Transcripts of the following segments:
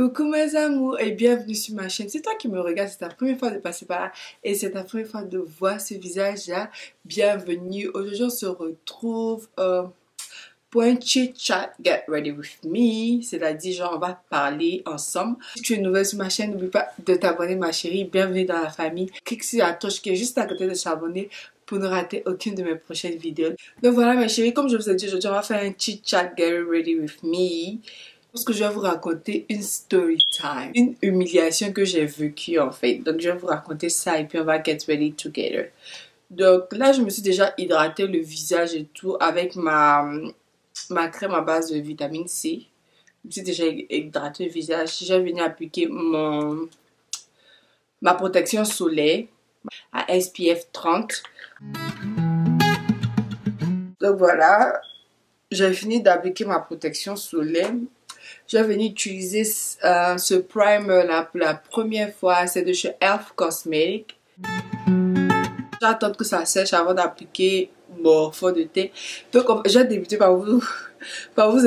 Coucou mes amours et bienvenue sur ma chaîne. C'est toi qui me regardes, c'est ta première fois de passer par là et c'est ta première fois de voir ce visage-là. Bienvenue. Aujourd'hui on se retrouve pour un chit chat, get ready with me. C'est-à-dire genre on va parler ensemble. Si tu es nouvelle sur ma chaîne, n'oublie pas de t'abonner ma chérie. Bienvenue dans la famille. Clique sur la cloche qui est juste à côté de s'abonner pour ne rater aucune de mes prochaines vidéos. Donc voilà mes chéris, comme je vous ai dit aujourd'hui on va faire un chit chat, get ready with me. Parce que je vais vous raconter une story time, une humiliation que j'ai vécue en fait. Donc je vais vous raconter ça et puis on va get ready together. Donc là je me suis déjà hydraté le visage et tout avec ma crème à base de vitamine C. Je me suis déjà hydraté le visage. J'ai venu appliquer ma protection soleil à SPF 30. Donc voilà, j'ai fini d'appliquer ma protection soleil. Je vais venir utiliser ce primer là pour la première fois. C'est de chez Elf Cosmetics. J'attends que ça sèche avant d'appliquer mon fond de teint. Donc, je vais débuter par vous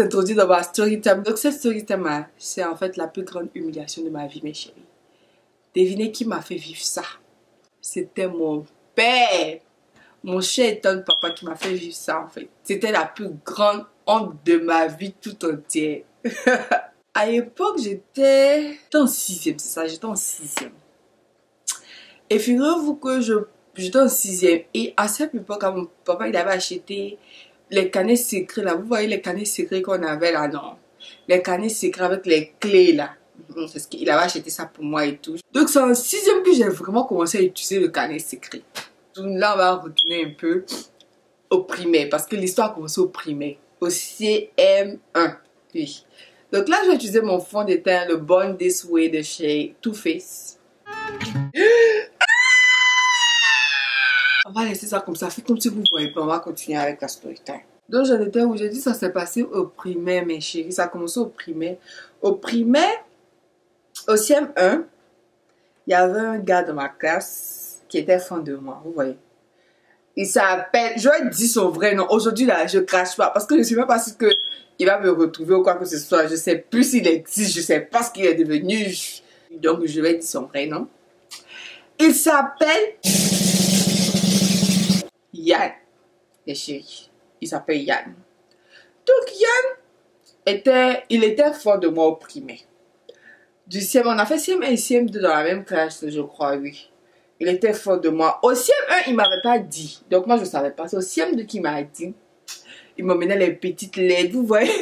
introduire dans ma story time. Donc, cette story time, c'est en fait la plus grande humiliation de ma vie, mes chéris. Devinez qui m'a fait vivre ça? C'était mon père. Mon cher et tendre papa qui m'a fait vivre ça, en fait. C'était la plus grande honte de ma vie tout entière. À l'époque, j'étais en 6e, c'est ça, j'étais en 6e. Et figurez-vous que j'étais en 6e. Et à cette époque, mon papa, il avait acheté les carnets secrets là. Vous voyez les carnets secrets qu'on avait là, non? Les carnets secrets avec les clés là. Parce qu'il avait acheté ça pour moi et tout. Donc c'est en 6e que j'ai vraiment commencé à utiliser le carnet secret. Donc là, on va retourner un peu au primaire. Parce que l'histoire a commencé au primaire. Au CM1. Oui. Donc là, je vais utiliser mon fond de teint, le Born This Way de chez Too Faced. On va laisser ça comme ça. Faites comme si vous ne voyez pas. On va continuer avec la story time. Donc j'en étais où j'ai dit ça s'est passé au primaire, mes chéris. Ça a commencé au primaire. Au primaire, au CM1, il y avait un gars de ma classe qui était fan de moi. Vous voyez. Il s'appelle, je vais dire son vrai nom. Aujourd'hui, là, je crache pas. Parce que je ne sais même pas si que il va me retrouver ou quoi que ce soit. Je ne sais plus s'il existe. Je ne sais pas ce qu'il est devenu. Donc, je vais dire son vrai nom. Il s'appelle Yann. Les chéris. Il s'appelle Yann. Donc, Yann il était fort de moi au primaire. Du CM, on a fait CM1 et CM2 dans la même classe, je crois, oui. Il était fort de moi. Au CM1, il ne m'avait pas dit. Donc, moi, je ne savais pas. C'est au CM2 qu'il m'a dit. Il m'emmenait les petites lettres, vous voyez.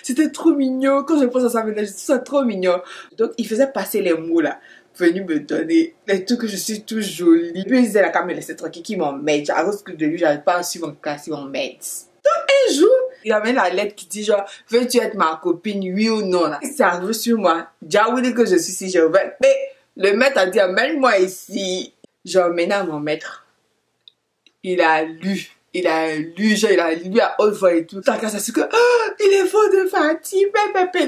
C'était trop mignon. Quand je pense à ça maintenant, je trouve ça trop mignon. Donc, il faisait passer les mots là. Venu me donner les trucs que je suis tout jolie. Puis, il disait là, quand me laisser tranquille, qu'il m'emmène. À cause de lui, j'arrive pas à suivre en classe, il m'emmène. Donc, un jour, il amène la lettre qui dit genre, veux-tu être ma copine, oui ou non là. C'est arrivé sur moi. Déjà, oui, que je suis si je veux. Mais le maître a dit, amène-moi ici. J'ai emmené à mon maître. Il a lu, genre, il a lu à haute voix et tout. T'as qu'à s'assurer que, oh, il est faux de fatigue,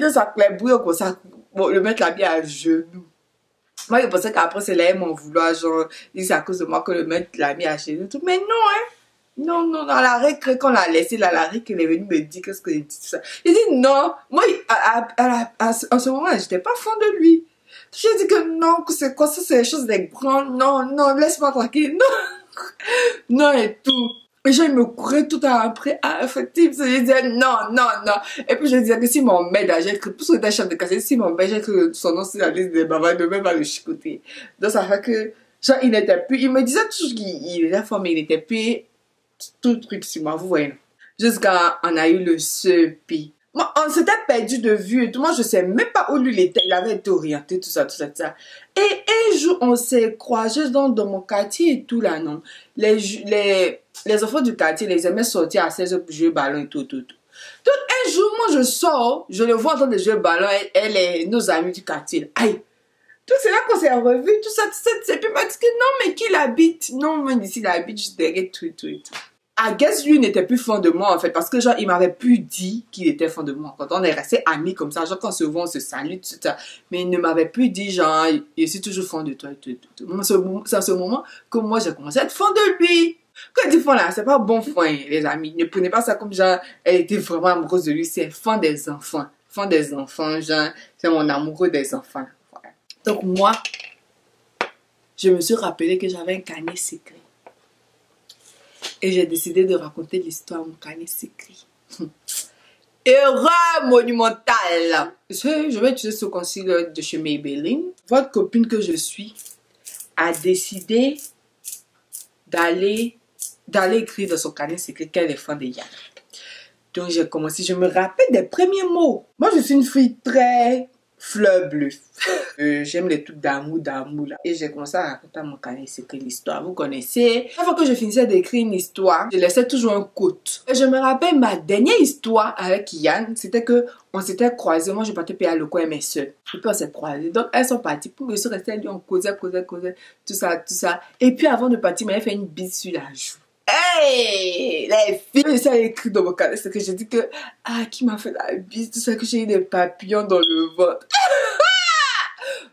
de sa clairvoyance comme ça. Bon, le maître l'a mis à genoux. Moi, je pensais qu'après, c'est là, ils m'en vouloir, genre, c'est à cause de moi que le maître l'a mis à genoux. Tout. Mais non, hein. Non, à la récré, quand on l'a laissé, là, la récré, il est venu me dire qu'est-ce que j'ai dit, tout ça. J'ai dit non. Moi, en ce moment-là, j'étais pas fan de lui. J'ai dit que non, que c'est quoi ça, c'est les choses des grands. Non, laisse-moi tranquille. Non, et tout. Et genre, il me courait tout après. Ah, effectivement, je disais non. Et puis, je disais que si mon maître, j'ai écrit, parce que j'étais chef de casse, si mon maître, j'ai écrit son nom sur la liste des bavards, de même va le chicoter. Donc, ça fait que, genre, il n'était plus, il me disait toujours qu'il était fort, mais il n'était plus tout le truc sur moi, vous voyez. Jusqu'à, on a eu le sepi. Moi, on s'était perdu de vue et tout. Moi, je sais même pas où lui il était. Il avait été orienté, tout ça. Et un jour, on s'est croisés dans mon quartier et tout là, non. Les enfants du quartier, les aimaient sortir à 16h pour jouer au ballon et tout. Donc, un jour, moi, je sors, je le vois en train de jouer au ballon et nos amis du quartier. Aïe! Tout c'est là qu'on s'est revu, tout ça. Et puis, il m'a dit que non, mais qui l'habite? Non, moi, ici, il habite juste derrière tout. I guess lui n'était plus fan de moi en fait parce que genre il m'avait plus dit qu'il était fan de moi. Quand on est resté amis comme ça, genre quand on se voit on se salue tout ça, mais il ne m'avait plus dit genre je suis toujours fan de toi tout. C'est à ce moment que moi j'ai commencé à être fan de lui. Quand il dit fan là, c'est pas bon fan les amis. Ne prenez pas ça comme genre elle était vraiment amoureuse de lui, c'est fan des enfants. font des enfants, genre, c'est mon amoureux des enfants. Voilà. Donc moi, je me suis rappelé que j'avais un carnet secret. Et j'ai décidé de raconter l'histoire de mon carnet secret. Erreur monumentale. Je vais utiliser ce concealer de chez Maybelline. Votre copine que je suis a décidé d'aller écrire dans son carnet secret qu'elle est fan de Yann. Donc j'ai commencé, je me rappelle des premiers mots. Moi je suis une fille très fleur bleue. J'aime les trucs d'amour là. Et j'ai commencé à raconter à mon carnet secret l'histoire. Vous connaissez. Chaque fois que je finissais d'écrire une histoire, je laissais toujours un quote. Et je me rappelle ma dernière histoire avec Yann, c'était que on s'était croisés. Moi je partais payer à le coin mes soeurs. Et puis on s'est croisés. Donc elles sont parties. Pour me rester, on causait, tout ça. Et puis avant de partir, il m'avait fait une bise sur la joue. Hey, les filles, ça a écrit dans mon carnet, c'est que j'ai dit que, qui m'a fait la bise, tout ça, que j'ai eu des papillons dans le ventre.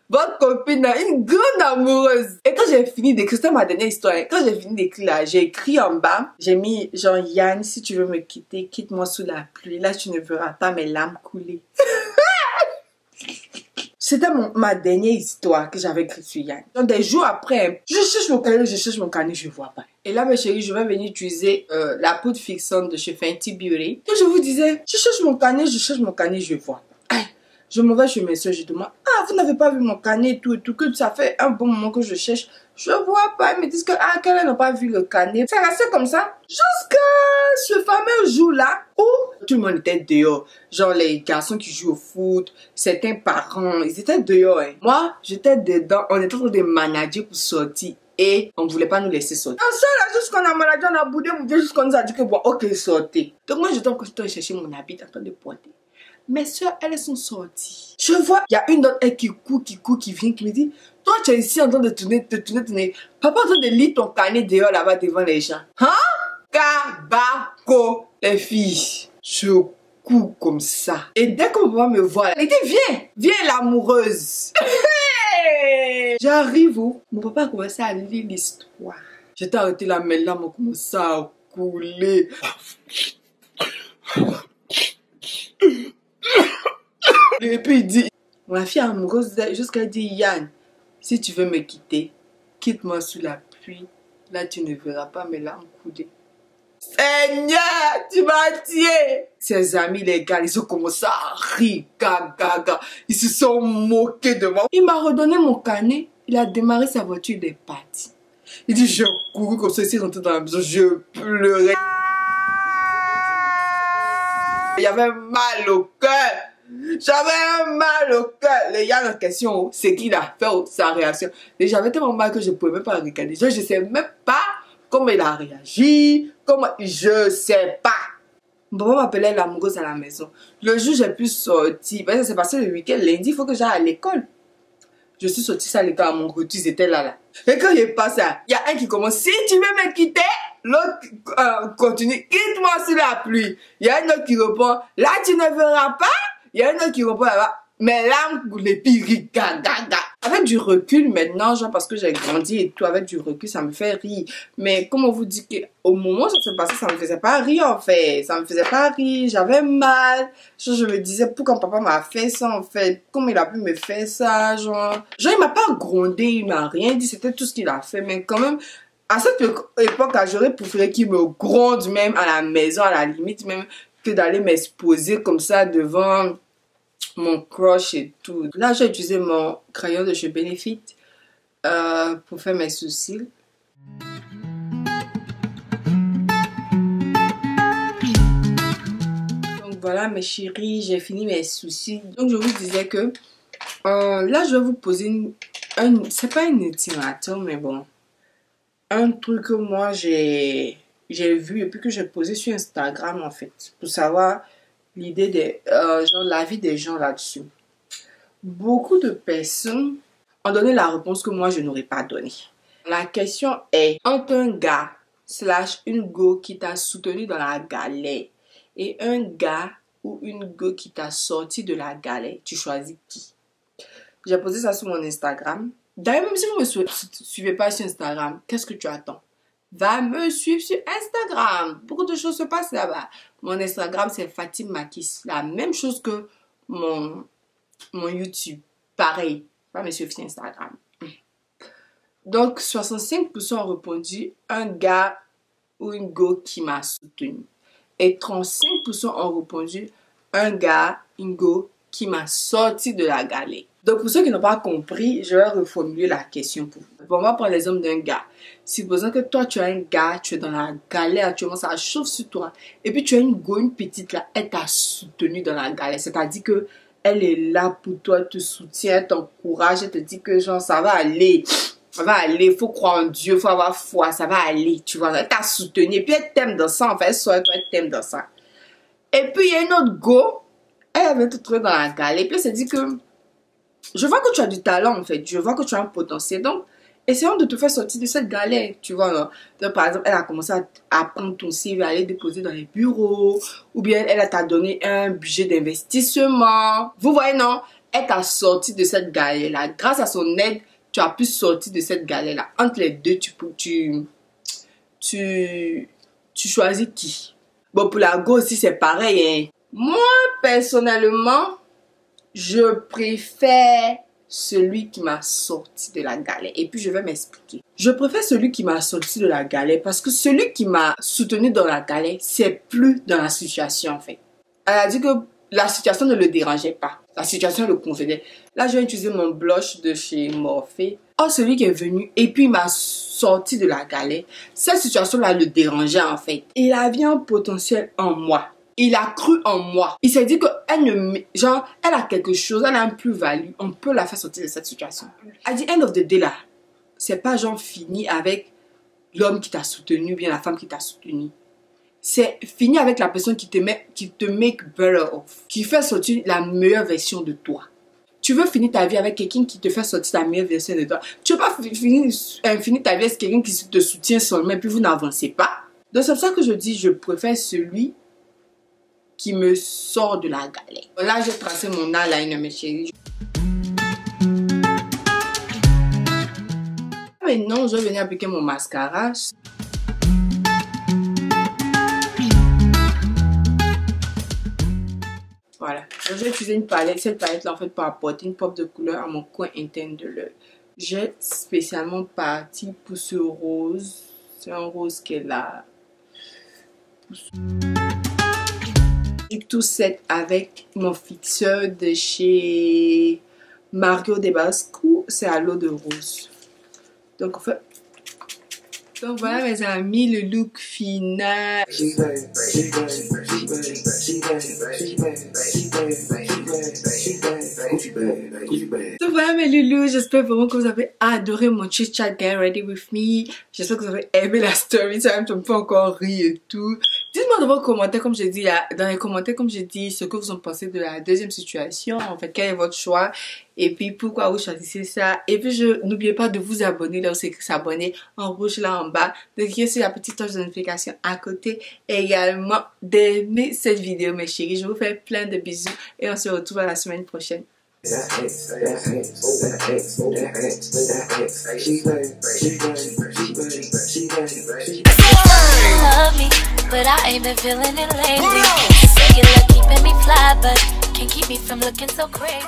Votre copine, une grande amoureuse. Et quand j'ai fini d'écrire, c'était ma dernière histoire, quand j'ai fini d'écrire là, j'ai écrit en bas, j'ai mis genre, Yann, si tu veux me quitter, quitte-moi sous la pluie, là tu ne verras pas mes larmes couler. C'était ma dernière histoire que j'avais écrite sur Yann. Donc des jours après, je cherche mon carnet, je vois pas. Et là mes chéris, je vais venir utiliser la poudre fixante de chez Fenty Beauty. Et je vous disais, je cherche mon carnet, je vois pas. Je m'en vais chez mes soeurs, je demande, vous n'avez pas vu mon carnet et tout, que ça fait un bon moment que je cherche. Je vois pas, ils me disent que, qu'elle n'a pas vu le carnet. Ça restait comme ça, jusqu'à ce fameux jour-là où tout le monde était dehors. Genre les garçons qui jouent au foot, certains parents, ils étaient dehors. Hein. Moi, j'étais dedans, on était en train de manager pour sortir. Et on ne voulait pas nous laisser sortir. Un seul, là, jusqu'on a managé, on a boudé, jusqu'on nous a dit que bon, ok, sortez. Donc moi, j'étais en train de chercher mon habit, en train de pointer. Mes soeurs, elles sont sorties. Je vois, il y a une autre, elle qui court, qui vient, qui me dit, toi, tu es ici en train de tourner. Papa en train de lire ton carnet dehors là-bas devant les gens. Hein? Kabako. Les filles, je cours comme ça. Et dès que mon papa me voit, elle dit, viens l'amoureuse. J'arrive où mon papa a commencé à lire l'histoire. J'étais arrêtée là, mes larmes ont commencé à couler. Et puis il dit, ma fille amoureuse, jusqu'à dire, Yann, si tu veux me quitter, quitte-moi sous la pluie. Là, tu ne verras pas mes larmes couler. Seigneur, tu m'as tué. Ses amis, les gars, ils ont commencé à rire, gaga. Ils se sont moqués de moi. Il m'a redonné mon carnet. Il a démarré sa voiture, il est parti. Il dit, je cours comme ça, il s'est rentré dans la maison, je pleurais. Il y avait mal au cœur. J'avais un mal au cœur. Les gars, la question, c'est qu'il a fait sa réaction. Et j'avais tellement mal que je ne pouvais même pas regarder. Je ne sais même pas comment il a réagi. Je sais pas. Mon papa m'appelait l'amoureuse à la maison. Le jour, j'ai pu sortir. Parce que c'est passé le week-end. Lundi, il faut que j'aille à l'école. Je suis sortie à l'école à mon retour. Ils étaient là. Et quand je passe, il y a un qui commence. Si tu veux me quitter, l'autre continue. Quitte-moi sous la pluie. Il y a un autre qui répond. Là, tu ne verras pas. Il y a un autre qui répond là-bas. Mais là, les pires, gaga. Avec du recul maintenant, genre parce que j'ai grandi et tout, avec du recul, ça me fait rire. Mais comme on vous dit qu'au moment où ça s'est passé, ça me faisait pas rire en fait. Ça me faisait pas rire, j'avais mal. Genre, je me disais, pourquoi papa m'a fait ça en fait? Comment il a pu me faire ça? Genre il m'a pas grondé, il m'a rien dit, c'était tout ce qu'il a fait. Mais quand même, à cette époque, j'aurais préféré qu'il me gronde même à la maison, à la limite même, que d'aller m'exposer comme ça devant mon crush et tout. Là, j'ai utilisé mon crayon de chez Benefit pour faire mes sourcils. Donc voilà mes chéris, j'ai fini mes sourcils. Donc je vous disais que là, je vais vous poser c'est pas un ultimatum, mais bon, un truc que moi j'ai vu et puis que j'ai posé sur Instagram en fait, pour savoir l'idée des genre l'avis des gens là-dessus. Beaucoup de personnes ont donné la réponse que moi je n'aurais pas donnée. La question est, entre un gars / une go qui t'a soutenu dans la galère et un gars ou une go qui t'a sorti de la galère, tu choisis qui? J'ai posé ça sur mon Instagram. D'ailleurs, même si vous ne me suivez pas sur Instagram, qu'est-ce que tu attends? Va me suivre sur Instagram. Beaucoup de choses se passent là-bas. Mon Instagram, c'est Fatim Makis. La même chose que mon YouTube. Pareil, pas me suivre sur Instagram. Donc, 65% ont répondu un gars ou une go qui m'a soutenu. Et 35% ont répondu un gars, une go qui m'a sorti de la galère. Donc, pour ceux qui n'ont pas compris, je vais reformuler la question pour vous. Bon, on va prendre l'exemple d'un gars. Supposons que toi, tu as un gars, tu es dans la galère actuellement, ça chauffe sur toi. Et puis, tu as une go, une petite là, elle t'a soutenu dans la galère. C'est-à-dire que elle est là pour toi, elle te soutient, elle t'encourage, elle te dit que genre, ça va aller. Ça va aller, il faut croire en Dieu, il faut avoir foi, ça va aller, tu vois. Elle t'a soutenu, et puis elle t'aime dans ça, en fait, soit toi, elle t'aime dans ça. Et puis, il y a une autre go, elle vient te trouver dans la galère, et puis elle se dit que, je vois que tu as du talent, en fait, je vois que tu as un potentiel, donc, essayons de te faire sortir de cette galère, tu vois. Non? Donc, par exemple, elle a commencé à prendre ton CV, à aller déposer dans les bureaux, ou bien elle t'a donné un budget d'investissement. Vous voyez, non? Elle t'a sorti de cette galère-là. Grâce à son aide, tu as pu sortir de cette galère-là. Entre les deux, tu choisis qui? Bon, pour la go aussi, c'est pareil. Hein. Moi, personnellement, je préfère celui qui m'a sorti de la galère. Et puis, je vais m'expliquer. Je préfère celui qui m'a sorti de la galère parce que celui qui m'a soutenu dans la galère, c'est plus dans la situation, en fait. Elle a dit que la situation ne le dérangeait pas. La situation le convenait. Là, je vais utiliser mon blush de chez Morphe. Oh, celui qui est venu et puis il m'a sorti de la galère. Cette situation-là le dérangeait, en fait. Il avait un potentiel en moi. Il a cru en moi. Il s'est dit que elle a quelque chose, elle a un plus-value. On peut la faire sortir de cette situation. À the end of the day, là, c'est pas genre fini avec l'homme qui t'a soutenu, bien la femme qui t'a soutenu. C'est fini avec la personne qui te make better off, qui fait sortir la meilleure version de toi. Tu veux finir ta vie avec quelqu'un qui te fait sortir la meilleure version de toi. Tu veux pas finir ta vie avec quelqu'un qui te soutient seulement et puis vous n'avancez pas. Donc c'est pour ça que je dis, je préfère celui qui me sort de la galère. Là, j'ai tracé mon eyeliner, mes chéris. Maintenant, je vais venir appliquer mon mascara. Voilà. Donc, je vais utiliser une palette. Cette palette-là, en fait, pour apporter une pop de couleur à mon coin interne de l'œil. J'ai spécialement parti pour ce rose. C'est un rose qui est là. Tout set avec mon fixeur de chez Mario de Basco, c'est à l'eau de rose. Donc voilà mes amis, le look final. Donc voilà mes loulous, j'espère vraiment que vous avez adoré mon chit chat Get Ready With Me. J'espère que vous avez aimé la story time, ça me fait encore rire et tout. Dites-moi dans vos commentaires, comme j'ai dit, dans les commentaires, comme j'ai dit, ce que vous en pensez de la deuxième situation. En fait, quel est votre choix? Et puis, pourquoi vous choisissez ça? Et puis, n'oubliez pas de vous abonner, là où c'est écrit s'abonner, en rouge là en bas. De cliquer sur la petite cloche de notification à côté. Et également, d'aimer cette vidéo, mes chéris. Je vous fais plein de bisous. Et on se retrouve à la semaine prochaine. But I ain't been feeling it lately. Say you love keeping me fly, but can't keep me from looking so crazy.